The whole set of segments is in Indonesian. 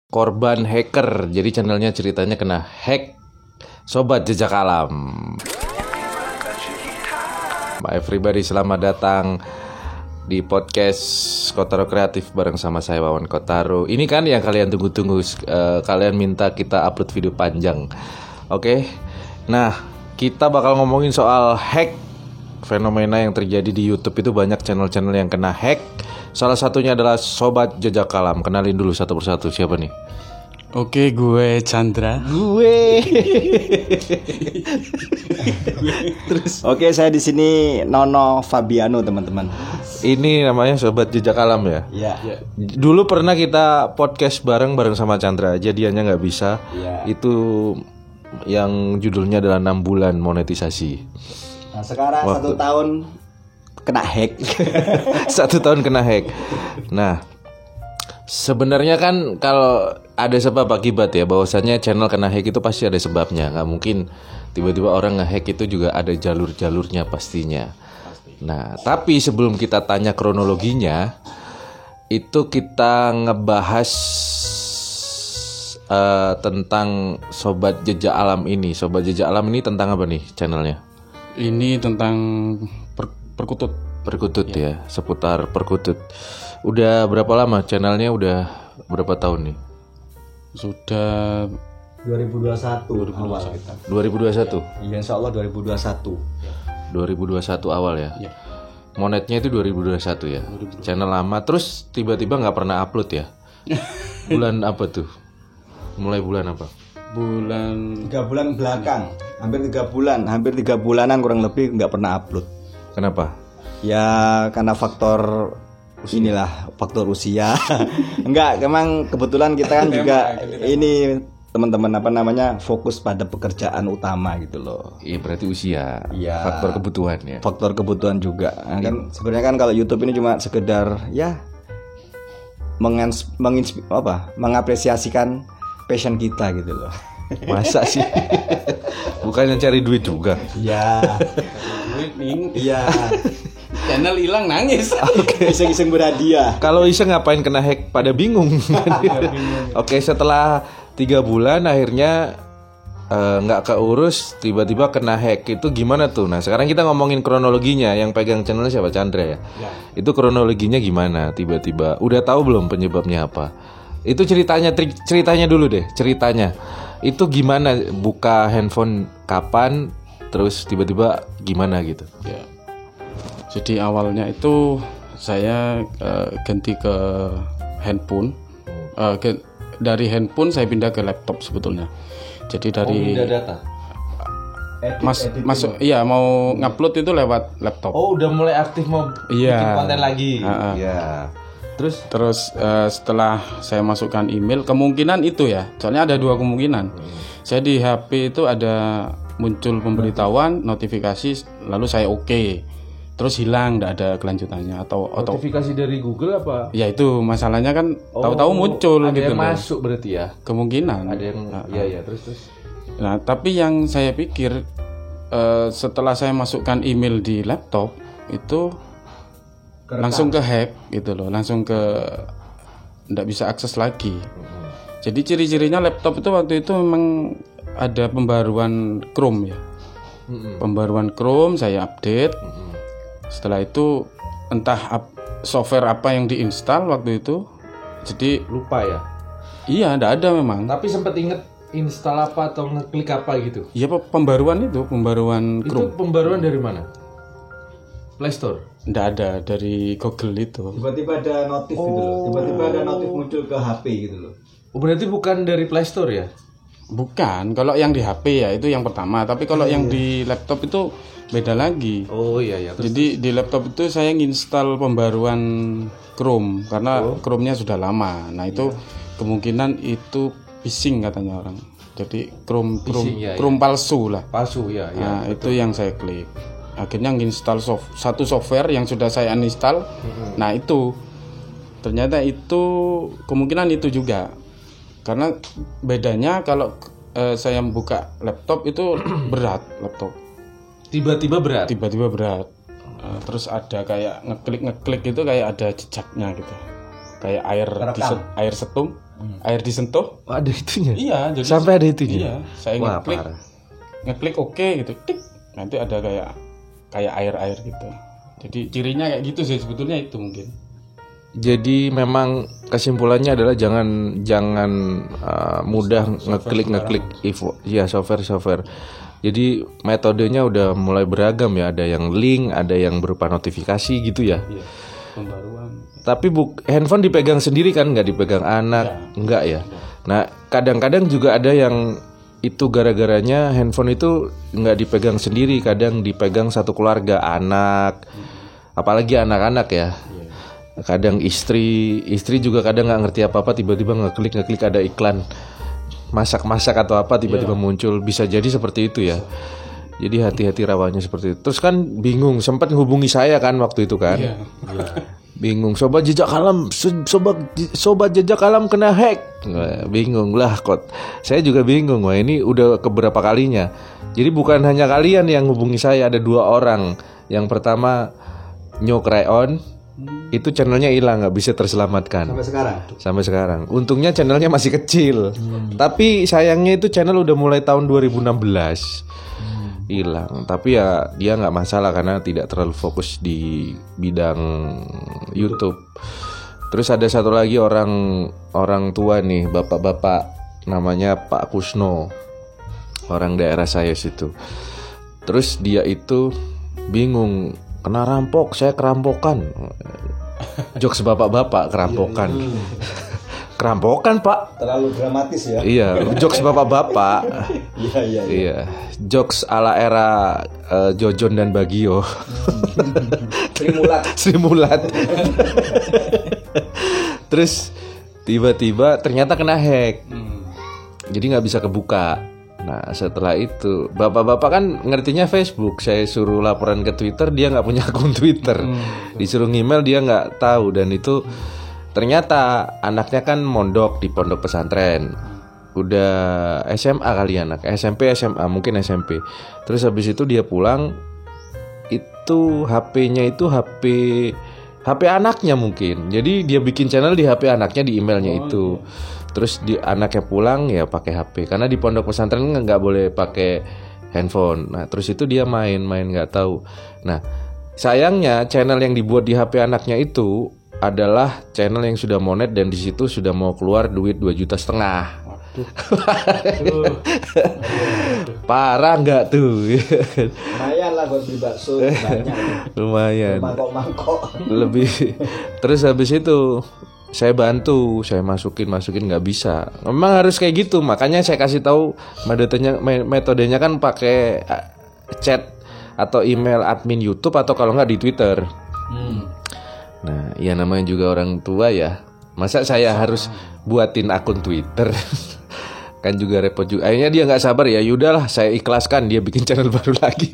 korban hacker. Jadi channelnya ceritanya kena hack. Sobat Jejak Alam. Everybody, selamat datang di podcast Kotaro Kreatif bareng sama saya Wawan Kotaro. Ini kan yang kalian tunggu-tunggu, kalian minta kita upload video panjang. Oke. Nah, kita bakal ngomongin soal hack. Fenomena yang terjadi di YouTube itu banyak channel-channel yang kena hack. Salah satunya adalah Sobat Jejak Alam. Kenalin dulu satu persatu, siapa nih? Oke, gue Chandra. Terus. Oke, saya di sini Nono Fabiano, teman-teman. Ini namanya Sobat Jejak Alam ya? Iya. Dulu pernah kita podcast bareng sama Chandra, jadiannya nggak bisa. Ya. Itu yang judulnya adalah 6 bulan monetisasi. Nah, sekarang 1 tahun kena hack. 1 tahun kena hack. Nah, sebenarnya kan kalau ada sebab akibat ya, bahwasannya channel kena hack itu pasti ada sebabnya. Nggak mungkin tiba-tiba orang nge-hack itu juga ada jalur-jalurnya pastinya. Nah, tapi sebelum kita tanya kronologinya, itu kita ngebahas tentang Sobat Jejak Alam ini. Sobat Jejak Alam ini tentang apa nih channelnya? Ini tentang perkutut. Perkutut ya, seputar perkutut. Udah berapa lama channelnya? Udah berapa tahun nih? Sudah 2021 awal kita. 2021. Iya, insyaallah 2021. 2021 awal ya. Iya. Monetnya itu 2021 ya. Channel lama, terus tiba-tiba nggak pernah upload ya. Bulan apa tuh? Mulai bulan apa? bulan 3 bulan belakang, hampir 3 bulanan kurang lebih nggak pernah upload. Kenapa? Ya karena faktor faktor usia. Enggak, emang kebetulan kita kan juga ini teman-teman fokus pada pekerjaan utama gitu loh. Iya, berarti usia. Iya. Faktor kebutuhan ya. Faktor kebutuhan juga. Nah, kan sebenarnya kan kalau YouTube ini cuma sekedar ya mengapresiasikan passion kita gitu loh. Masa sih? Bukannya cari duit juga. Iya. Iya. channel hilang nangis. Oke, iseng-iseng berhadiah. Kalau iseng ngapain kena hack, pada bingung. Oke, setelah 3 bulan akhirnya nggak keurus, tiba-tiba kena hack. Itu gimana tuh? Nah, sekarang kita ngomongin kronologinya. Yang pegang channelnya siapa? Chandra ya? Itu kronologinya gimana? Tiba-tiba udah tahu belum penyebabnya apa? Itu ceritanya dulu deh. Ceritanya itu gimana? Buka handphone kapan? Terus tiba-tiba gimana gitu? Ya. Jadi awalnya itu saya ganti ke handphone. Dari handphone saya pindah ke laptop sebetulnya. Jadi dari pindah data. masuk iya, mau ngupload itu lewat laptop. Oh, udah mulai aktif mau Iya. bikin konten lagi. Iya. Terus Setelah saya masukkan email, kemungkinan itu ya, soalnya ada 2 kemungkinan. Saya di HP itu ada muncul pemberitahuan, notifikasi, lalu saya oke, terus hilang, tidak ada kelanjutannya atau notifikasi dari Google apa? ya itu masalahnya kan, tahu-tahu muncul ada gitu yang loh. masuk berarti ya? Kemungkinan. Ada yang ya terus. Nah, tapi yang saya pikir setelah saya masukkan email di laptop itu langsung ke hack gitu loh, langsung ke nggak bisa akses lagi. Jadi ciri-cirinya laptop itu waktu itu memang ada pembaruan Chrome ya. Pembaruan Chrome saya update. Setelah itu entah software apa yang diinstal waktu itu. Jadi Lupa ya? iya, nggak ada memang. Tapi sempat inget install apa atau ngeklik apa gitu? Iya, pembaruan Chrome. Itu pembaruan dari mana? Play Store? Nggak ada, dari Google itu. Tiba-tiba ada notif gitu loh. Tiba-tiba ada notif muncul ke HP gitu loh. Oh, berarti bukan dari Play Store ya? Bukan, kalau yang di HP ya itu yang pertama. Tapi kalau yang di laptop itu beda lagi. Oh iya ya. Jadi di laptop itu saya nginstal pembaruan Chrome karena Chrome-nya sudah lama. Nah itu kemungkinan itu phishing katanya orang. Jadi Chrome palsu lah. Palsu ya. Nah itu yang saya klik. Akhirnya nginstal satu software yang sudah saya uninstall. Nah itu ternyata itu kemungkinan itu juga. Karena bedanya kalau saya buka laptop itu berat laptop. Tiba-tiba berat. Terus ada kayak ngeklik itu kayak ada jejaknya gitu. Kayak air setum. air disentuh. Oh, ada itunya. Iya, jadi Sampai ada itunya. Iya, saya Wah, ngeklik, parah. oke gitu, tik, nanti ada kayak air gitu. Jadi cirinya kayak gitu sih sebetulnya itu mungkin. Jadi memang kesimpulannya adalah jangan mudah ngeklik software. Jadi metodenya udah mulai beragam ya, ada yang link, ada yang berupa notifikasi gitu ya. Iya, pembaruan. Tapi handphone dipegang sendiri kan, nggak dipegang anak, nggak ya. Nah kadang-kadang juga ada yang itu gara-garanya handphone itu nggak dipegang sendiri, kadang dipegang satu keluarga, anak, apalagi anak-anak ya. Kadang istri juga kadang nggak ngerti apa-apa, tiba-tiba ngeklik ada iklan masak-masak atau apa tiba-tiba muncul, bisa jadi seperti itu ya. Jadi hati-hati rawannya seperti itu. Terus kan bingung, sempat hubungi saya kan waktu itu kan. Bingung, sobat jejak alam kena hack. Bingung lah kok. Saya juga bingung, wah ini udah keberapa kalinya. Jadi bukan hanya kalian yang hubungi saya, ada 2 orang. Yang pertama New Crayon, itu channelnya hilang, nggak bisa terselamatkan sampai sekarang. Untungnya channelnya masih kecil, tapi sayangnya itu channel udah mulai tahun 2016 hilang. Tapi ya dia nggak masalah karena tidak terlalu fokus di bidang YouTube. Terus ada satu lagi orang tua nih, bapak-bapak, namanya Pak Kusno, orang daerah saya situ. Terus dia itu bingung, kena rampok, saya kerampokan. Jokes bapak-bapak, kerampokan. Kerampokan Pak. Terlalu dramatis ya. Iya, jokes bapak-bapak. Iya. Jokes ala era Jojon dan Bagio. Sri Mulat. Terus tiba-tiba ternyata kena hack. Jadi nggak bisa kebuka. Nah setelah itu bapak-bapak kan ngertinya Facebook. Saya suruh laporan ke Twitter, dia nggak punya akun Twitter. Disuruh ngemail dia nggak tahu. Dan itu ternyata anaknya kan mondok di pondok pesantren. Udah SMA kali anak, SMP SMA mungkin SMP. Terus habis itu dia pulang, itu HP-nya itu HP anaknya mungkin. Jadi dia bikin channel di HP anaknya, di emailnya itu. Terus di anaknya pulang ya pakai HP, karena di pondok pesantren nggak boleh pakai handphone. Nah terus itu dia main nggak tahu. Nah sayangnya channel yang dibuat di HP anaknya itu adalah channel yang sudah monet, dan di situ sudah mau keluar duit 2,5 juta. Parah nggak tuh? Lumayan lah buat beli bakso, lumayan. Mangkok. Lebih. Terus habis itu saya bantu, saya masukin nggak bisa. Memang harus kayak gitu, makanya saya kasih tahu metodenya kan pakai chat atau email admin YouTube, atau kalau nggak di Twitter. Nah, ya namanya juga orang tua ya. Masa saya harus buatin akun Twitter? Kan juga repot juga. Akhirnya dia nggak sabar, ya udahlah saya ikhlaskan, dia bikin channel baru lagi.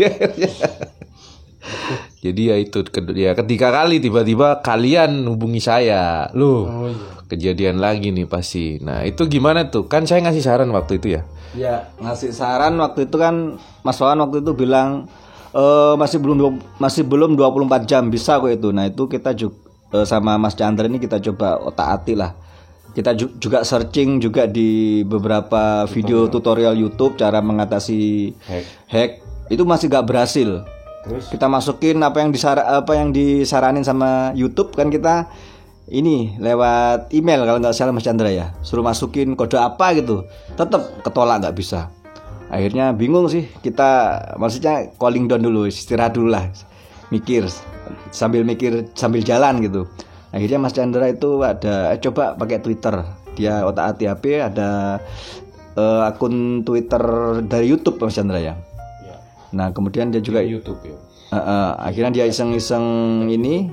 Jadi ya itu ketiga kali tiba-tiba kalian hubungi saya. Loh, kejadian lagi nih pasti. Nah itu gimana tuh? Kan saya ngasih saran waktu itu ya. Ya ngasih saran waktu itu kan Mas Wawan waktu itu bilang masih belum 24 jam bisa kok itu. Nah itu kita juga sama Mas Chandra ini kita coba otak-atik lah. Kita juga searching juga di beberapa video tutorial YouTube cara mengatasi hack. Itu masih gak berhasil. Terus kita masukin apa yang disaranin sama YouTube kan, kita ini lewat email kalau nggak salah Mas Chandra ya, suruh masukin kode apa gitu, tetap ketolak, nggak bisa. Akhirnya bingung sih kita, maksudnya calling down dulu, istirahat dulu lah, mikir sambil jalan gitu. Akhirnya Mas Chandra itu ada coba pakai Twitter, dia otak-atik HP ada akun Twitter dari YouTube Mas Chandra ya. Nah kemudian dia juga YouTube ya. Akhirnya dia iseng-iseng ini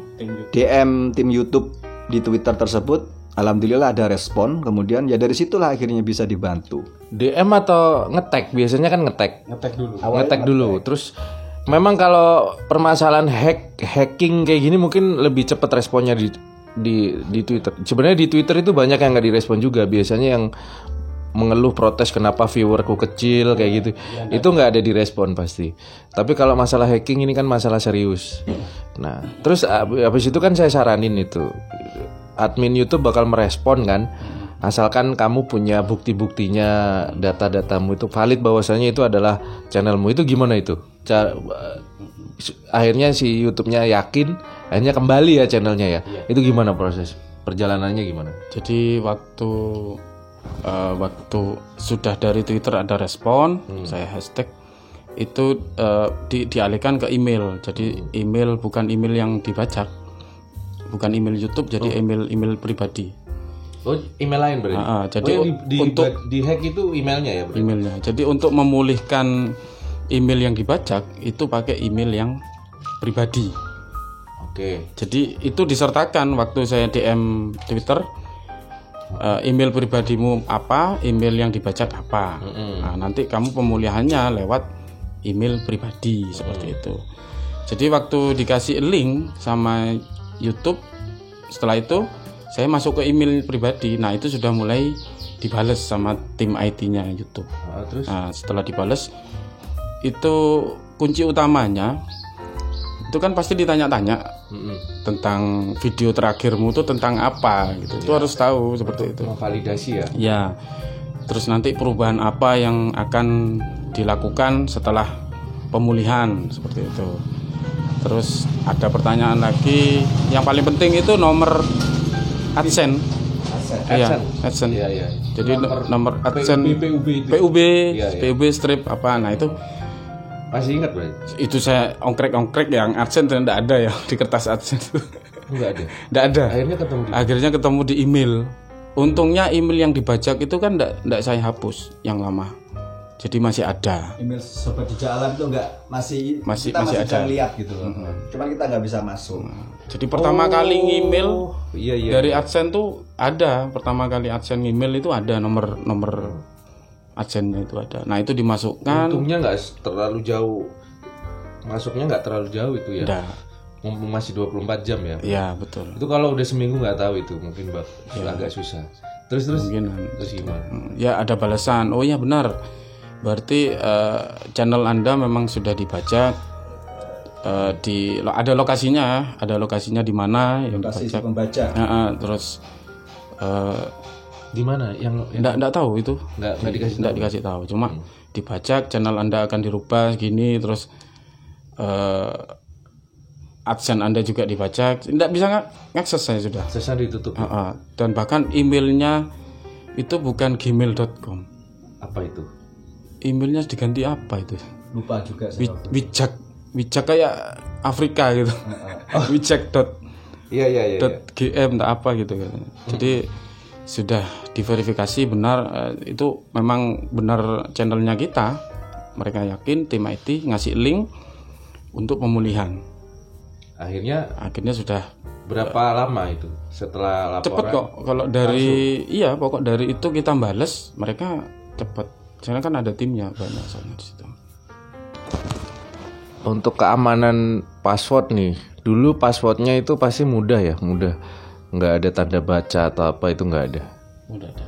DM tim YouTube di Twitter tersebut. Alhamdulillah ada respon. Kemudian ya dari situlah akhirnya bisa dibantu. DM atau ngetek? Biasanya kan ngetek dulu. Ngetek dulu. Terus memang kalau permasalahan hacking kayak gini mungkin lebih cepat responnya di Twitter. Sebenarnya di Twitter itu banyak yang nggak direspon juga. Biasanya yang mengeluh protes kenapa viewerku kecil kayak gitu, itu nggak ada direspon pasti. Tapi kalau masalah hacking ini kan masalah serius. Nah terus habis itu kan saya saranin itu admin YouTube bakal merespon kan. asalkan kamu punya bukti-buktinya, data-datamu itu valid bahwasanya itu adalah channelmu. Itu gimana itu? Akhirnya si YouTube-nya yakin, akhirnya kembali ya channelnya ya. Itu gimana proses perjalanannya gimana? Jadi waktu sudah dari Twitter ada respon, saya hashtag itu dialihkan ke email. Jadi email bukan email yang dibajak, bukan email YouTube, jadi email pribadi. Oh, email lain berarti. Jadi untuk di hack itu emailnya ya berarti? Emailnya. Jadi untuk memulihkan email yang dibajak itu pakai email yang pribadi. Oke. Jadi itu disertakan waktu saya DM Twitter, email pribadimu apa, email yang dibajak apa. Nah, nanti kamu pemulihannya lewat email pribadi seperti itu. Jadi waktu dikasih link sama YouTube, setelah itu saya masuk ke email pribadi. Nah, itu sudah mulai dibales sama tim IT-nya YouTube. Terus? Nah, setelah dibales itu kunci utamanya itu kan pasti ditanya-tanya tentang video terakhirmu itu tentang apa gitu. Itu harus tahu seperti itu. Validasi ya. Ya. Terus nanti perubahan apa yang akan dilakukan setelah pemulihan seperti itu. Terus ada pertanyaan lagi yang paling penting itu nomor AdSense. Iya, AdSense. Iya. Jadi nomor AdSense PUB strip apa. Nah, itu masih ingat berarti? Itu saya ongkrek yang AdSense tidak ada ya di kertas AdSense. Enggak ada. Enggak ada. Akhirnya ketemu di email. Untungnya email yang dibajak itu kan enggak saya hapus yang lama. Jadi masih ada. Email Sobat Jejak Alam itu masih ada. Bisa lihat gitu loh. Cuman kita nggak bisa masuk. Jadi pertama kali email dari iya. AdSense tuh ada. Pertama kali AdSense email itu ada nomor AdSense-nya itu ada. Nah, itu dimasukkan. Untungnya nggak terlalu jauh. Masuknya nggak terlalu jauh itu ya. Ada. Mumpung masih 24 jam ya. Iya, betul. Itu kalau udah seminggu nggak tahu itu mungkin agak susah. Terus Mungkinan. terus gimana? Ya, ada balasan. Oh ya benar. Berarti channel Anda memang sudah dibajak. Ada lokasinya di mana yang dibajak. Membaca. Terus Di mana yang enggak tahu itu. Enggak dikasih tahu. Cuma dibajak, channel Anda akan dirubah gini, terus AdSense Anda juga dibajak. Enggak bisa ngakses saya sudah. Aksesan ditutup. Dan bahkan emailnya itu bukan gmail.com. Apa itu? Emailnya diganti apa itu? Lupa juga saya. Wijak kayak Afrika gitu. Wijak. Iya. .gm tak apa gitu kan. Jadi sudah diverifikasi benar, itu memang benar channelnya kita. Mereka yakin, tim IT ngasih link untuk pemulihan. Akhirnya sudah. Berapa lama itu setelah laporan? Cepet kok. Kalau pokok dari itu kita bales, mereka cepet. Karena kan ada timnya banyak soalnya di situ. Untuk keamanan password nih, dulu passwordnya itu pasti mudah, nggak ada tanda baca atau apa, itu nggak ada. Udah ada.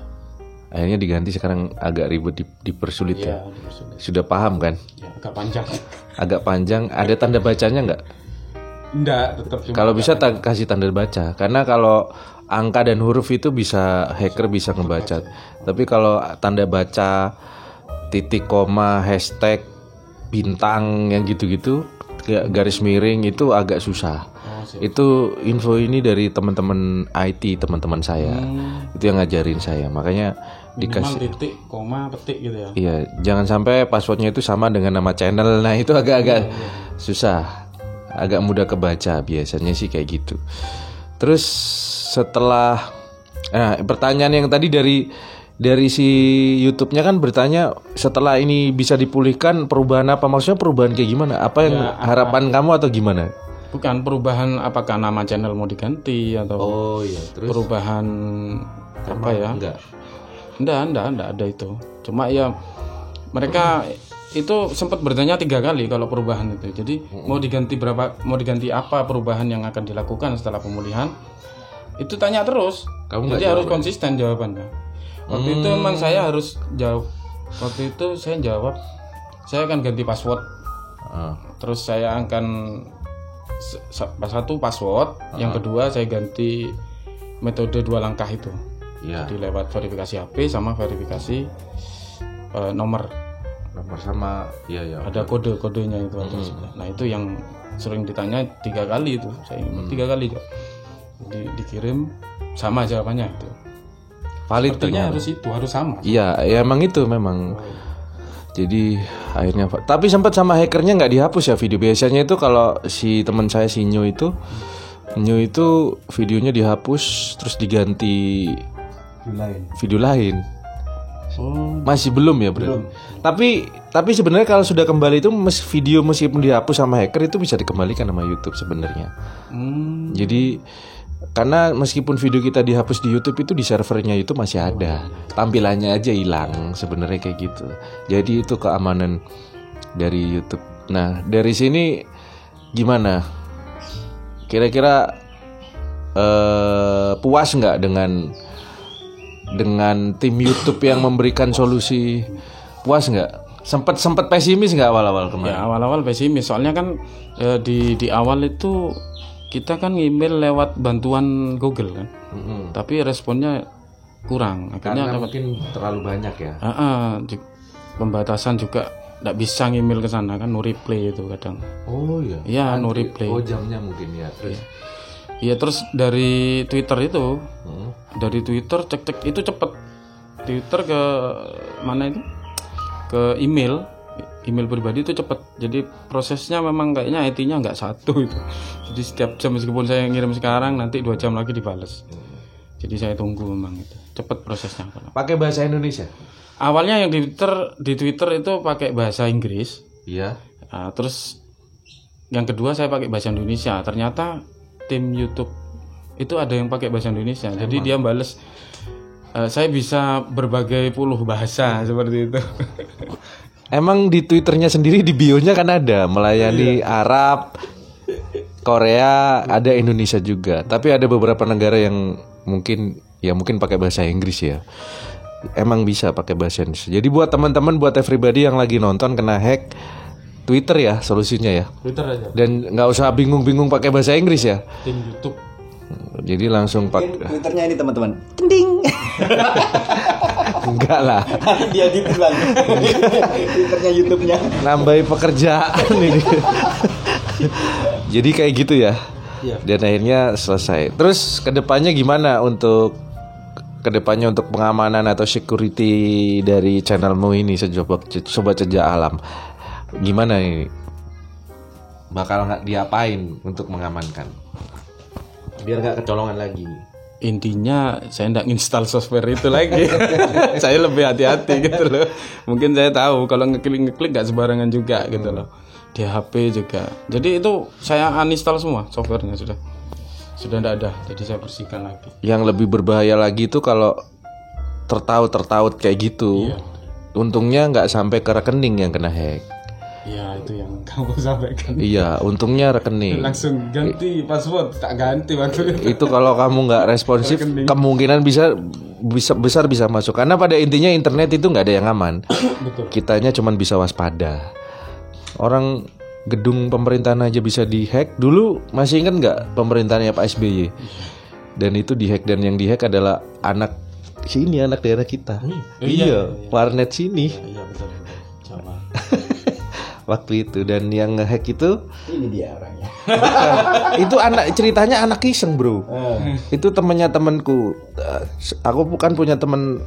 Akhirnya diganti, sekarang agak ribet, dipersulit ya. Dipersulit. Sudah paham kan? Ya, agak panjang. Ada tanda bacanya nggak? Enggak, tetap. Kalau bisa kasih tanda baca, karena kalau angka dan huruf itu hacker bisa ngebaca. Tapi kalau tanda baca, titik, koma, hashtag, bintang yang gitu-gitu, kayak garis miring itu agak susah. Itu info ini dari teman-teman IT, teman-teman saya. Itu yang ngajarin saya. Makanya dikasih titik, koma, petik gitu ya. Iya, jangan sampai passwordnya itu sama dengan nama channel. Nah, itu agak susah. Agak mudah kebaca, biasanya sih kayak gitu. Terus setelah pertanyaan yang tadi dari si YouTube-nya kan bertanya, setelah ini bisa dipulihkan perubahan apa? Maksudnya perubahan kayak gimana? Apa yang harapan kamu atau gimana? Bukan perubahan, apakah nama channel mau diganti atau terus perubahan apa ya? Enggak ada itu. Cuma ya mereka itu sempat bertanya 3 kali kalau perubahan itu. Jadi mau diganti apa perubahan yang akan dilakukan setelah pemulihan? Itu tanya terus. Jadi harus konsisten jawabannya. Waktu itu memang saya harus jawab. Waktu itu saya jawab, saya akan ganti password. Terus saya akan satu password, yang kedua saya ganti metode 2 langkah itu. Iya. Jadi lewat verifikasi HP sama verifikasi nomor. Nomor sama ya. Ada kode-kodenya itu ada sebelah. Nah itu yang sering ditanya 3 kali itu. Saya 3 kali Cok. Jadi dikirim sama jawabannya itu. Valid Artinya ternyata. harus sama. Iya, ya emang itu memang. Jadi akhirnya, tapi sempat sama hackernya nggak dihapus ya video. Biasanya itu kalau si teman saya si Nyo itu videonya dihapus terus diganti video lain. Oh, Masih belum ya berarti. Tapi sebenarnya kalau sudah kembali itu video meskipun dihapus sama hacker itu bisa dikembalikan sama YouTube sebenarnya. Jadi karena meskipun video kita dihapus di YouTube itu di servernya itu masih ada, tampilannya aja hilang sebenarnya kayak gitu. Jadi itu keamanan dari YouTube. Nah dari sini gimana? Kira-kira puas nggak dengan tim YouTube yang memberikan solusi? Puas nggak? Sempat pesimis nggak awal-awal kemarin? ya awal-awal pesimis. Soalnya kan di awal itu kita kan email lewat bantuan Google kan. Tapi responnya kurang. Akhirnya Karena mungkin terlalu banyak ya. Pembatasan juga nggak bisa email ke sana kan, no reply itu kadang. Oh iya. Iya, no reply. Oh jamnya mungkin ya. Iya terus dari Twitter itu, dari Twitter cek itu cepet. Twitter ke mana itu? Ke email pribadi itu cepet. Jadi prosesnya memang kayaknya IT-nya nggak satu itu. Jadi setiap jam meskipun saya ngirim sekarang nanti 2 jam lagi dibales. Jadi saya tunggu memang itu cepet prosesnya. Pakai bahasa Indonesia? Awalnya yang di Twitter itu pakai bahasa Inggris. Iya. Nah, terus yang kedua saya pakai bahasa Indonesia. Ternyata tim YouTube itu ada yang pakai bahasa Indonesia. Jadi dia bales saya bisa berbagai puluh bahasa seperti itu. Emang di Twitternya sendiri di bio-nya kan ada melayani Arab, Korea, ada Indonesia juga. Tapi ada beberapa negara yang mungkin pakai bahasa Inggris ya. Emang bisa pakai bahasa Inggris. Jadi buat teman-teman, buat everybody yang lagi nonton kena hack, Twitter ya solusinya ya. Twitter aja. Dan nggak usah bingung-bingung pakai bahasa Inggris ya. Tim YouTube. Jadi langsung pakai. Twitternya ini teman-teman. Tending. Enggak lah. Dia dibilang. Twitternya YouTube-nya. Nambahin pekerjaan ini. Jadi kayak gitu ya. Iya. Dan akhirnya selesai. Terus kedepannya gimana untuk pengamanan atau security dari channelmu ini Sobat Jejak Alam? Gimana ini? Bakal nggak diapain untuk mengamankan? Biar nggak kecolongan lagi. Intinya saya nggak install software itu lagi. Saya lebih hati-hati gitu loh. Mungkin saya tahu kalau ngeklik nggak sembarangan juga gitu loh. Di HP juga. Jadi itu saya uninstall semua softwarenya sudah nggak ada. Jadi saya bersihkan lagi. Yang lebih berbahaya lagi itu kalau tertaut kayak gitu. Iya. Untungnya nggak sampai ke rekening yang kena hack. Iya itu yang kamu sampaikan. Iya, untungnya rekening. Langsung ganti password, tak ganti waktu itu. Itu kalau kamu nggak responsif, kemungkinan besar bisa masuk. Karena pada intinya internet itu nggak ada yang aman. Betul. Kitanya cuma bisa waspada. Orang gedung pemerintahan aja bisa dihack. Dulu masih ingat nggak pemerintahannya Pak SBY? Dan itu dihack, dan yang dihack adalah anak daerah kita. Iya, warnet sini. Iya betul. Sama. Waktu itu, dan yang ngehack itu Ini dia orangnya. itu ceritanya anak iseng bro. Itu temennya temanku. Aku bukan punya temen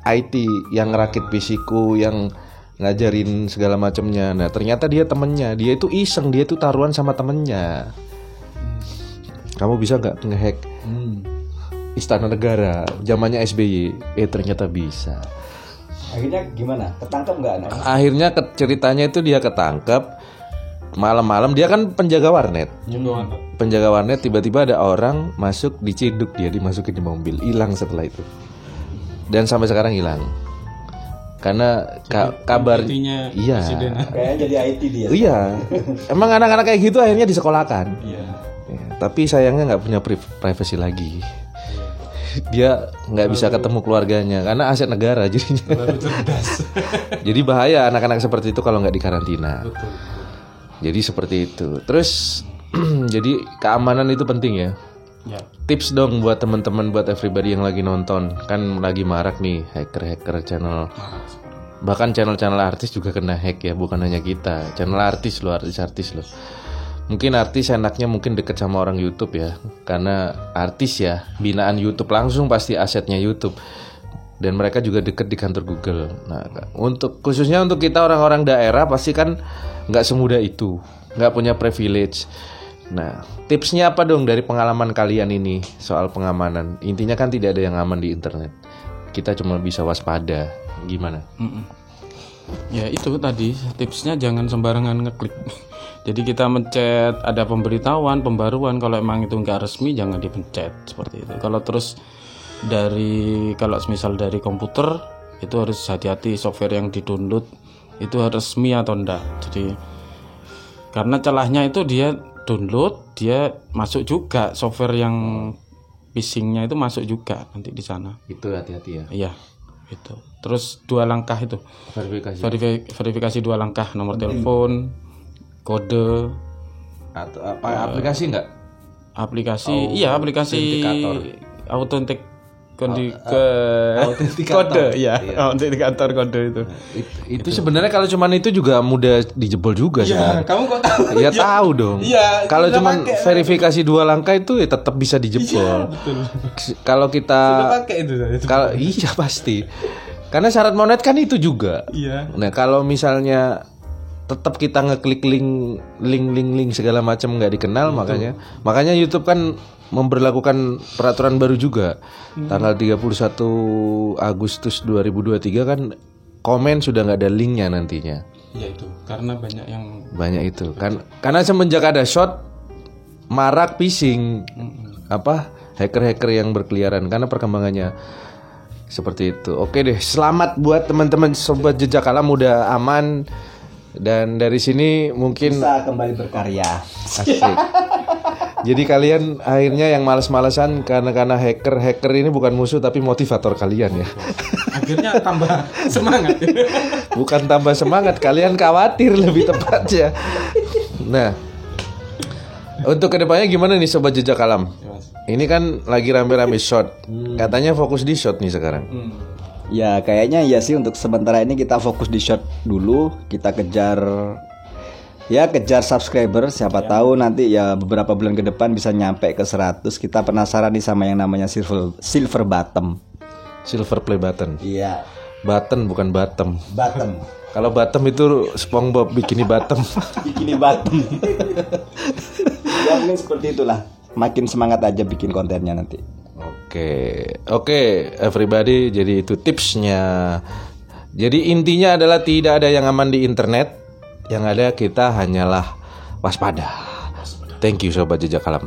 IT yang ngerakit PC-ku, yang ngajarin segala macamnya. Nah ternyata dia temennya, dia itu iseng, dia itu taruhan sama temennya. Kamu bisa nggak ngehack Istana Negara zamannya SBY? Ternyata bisa. Akhirnya gimana? Ketangkep nggak anaknya? Akhirnya ceritanya itu dia ketangkep malam-malam. Dia kan penjaga warnet. Penjaga warnet, tiba-tiba ada orang masuk, diciduk, dia dimasukin di mobil, hilang setelah itu. Dan sampai sekarang hilang. Karena kabar iya. Kayaknya jadi IT dia. Iya. Emang anak-anak kayak gitu akhirnya disekolahkan. Iya. Ya, tapi sayangnya nggak punya privasi lagi. Dia nggak bisa ketemu keluarganya karena aset negara jadinya. Jadi bahaya anak-anak seperti itu kalau nggak dikarantina. Jadi seperti itu. Terus jadi keamanan itu penting ya. Ya. Tips dong buat teman-teman, buat everybody yang lagi nonton. Kan lagi marak nih hacker-hacker channel. Bahkan channel-channel artis juga kena hack ya, bukan hanya kita. Channel artis loh, artis-artis loh. Mungkin artis enaknya mungkin deket sama orang YouTube ya. Karena artis ya, binaan YouTube langsung pasti asetnya YouTube. Dan mereka juga deket di kantor Google. Nah, khususnya untuk kita orang-orang daerah pasti kan nggak semudah itu, nggak punya privilege. Nah, tipsnya apa dong dari pengalaman kalian ini soal pengamanan? Intinya kan tidak ada yang aman di internet. Kita cuma bisa waspada. Gimana? Ya itu tadi tipsnya, jangan sembarangan ngeklik. Jadi kita mencet ada pemberitahuan, pembaruan, kalau emang itu nggak resmi jangan dipencet seperti itu. Kalau terus kalau misal dari komputer itu harus hati-hati, software yang di-download itu harus resmi atau enggak. Jadi karena celahnya itu dia download, dia masuk juga software yang phishingnya itu masuk juga nanti di sana. Itu hati-hati ya. Iya, itu. Terus 2 langkah itu. Verifikasi 2 langkah, nomor telepon, kode, atau apa aplikasi enggak? Aplikasi, iya aplikasi autentikator. Kode, ya, autentikator kode itu. Itu sebenarnya kalau cuman itu juga mudah dijebol juga sebenarnya. Kamu kok tahu? Ya tahu dong. Iya, kalau sudah cuman pakai. verifikasi 2 langkah itu ya tetap bisa dijebol. Betul. Kalau kita Pakai itu. kalau iya pasti. Karena syarat monet kan itu juga. Iya. Nah, kalau misalnya tetap kita ngeklik link segala macam nggak dikenal, makanya YouTube kan memberlakukan peraturan baru juga. Tanggal 31 Agustus 2023 kan komen sudah nggak ada linknya nantinya. Ya itu, karena banyak itu kan, karena semenjak ada shot marak phishing, hacker-hacker yang berkeliaran karena perkembangannya seperti itu. Oke deh, selamat buat teman-teman sobat jejak alam udah aman. Dan dari sini mungkin bisa kembali berkarya. Asik. Jadi kalian akhirnya yang malas-malasan karena hacker ini bukan musuh tapi motivator kalian ya. akhirnya tambah semangat. Bukan tambah semangat, kalian khawatir lebih tepatnya. Nah, untuk kedepannya gimana nih sobat jejak alam? Ini kan lagi rame-rame shot. Katanya fokus di shot nih sekarang. Ya kayaknya ya sih, untuk sementara ini kita fokus di shot dulu. Kita kejar subscriber. Siapa tahu nanti ya beberapa bulan ke depan bisa nyampe ke 100. Kita penasaran nih sama yang namanya silver bottom. Silver play button. Iya. Button bukan bottom. Bottom. Kalau bottom itu SpongeBob bikini bottom. Bikini bottom. Ya mungkin seperti itulah. Makin semangat aja bikin kontennya nanti. Oke, everybody. Jadi itu tipsnya. Jadi intinya adalah tidak ada yang aman di internet. Yang ada kita hanyalah waspada. Thank you sobat jejak alam.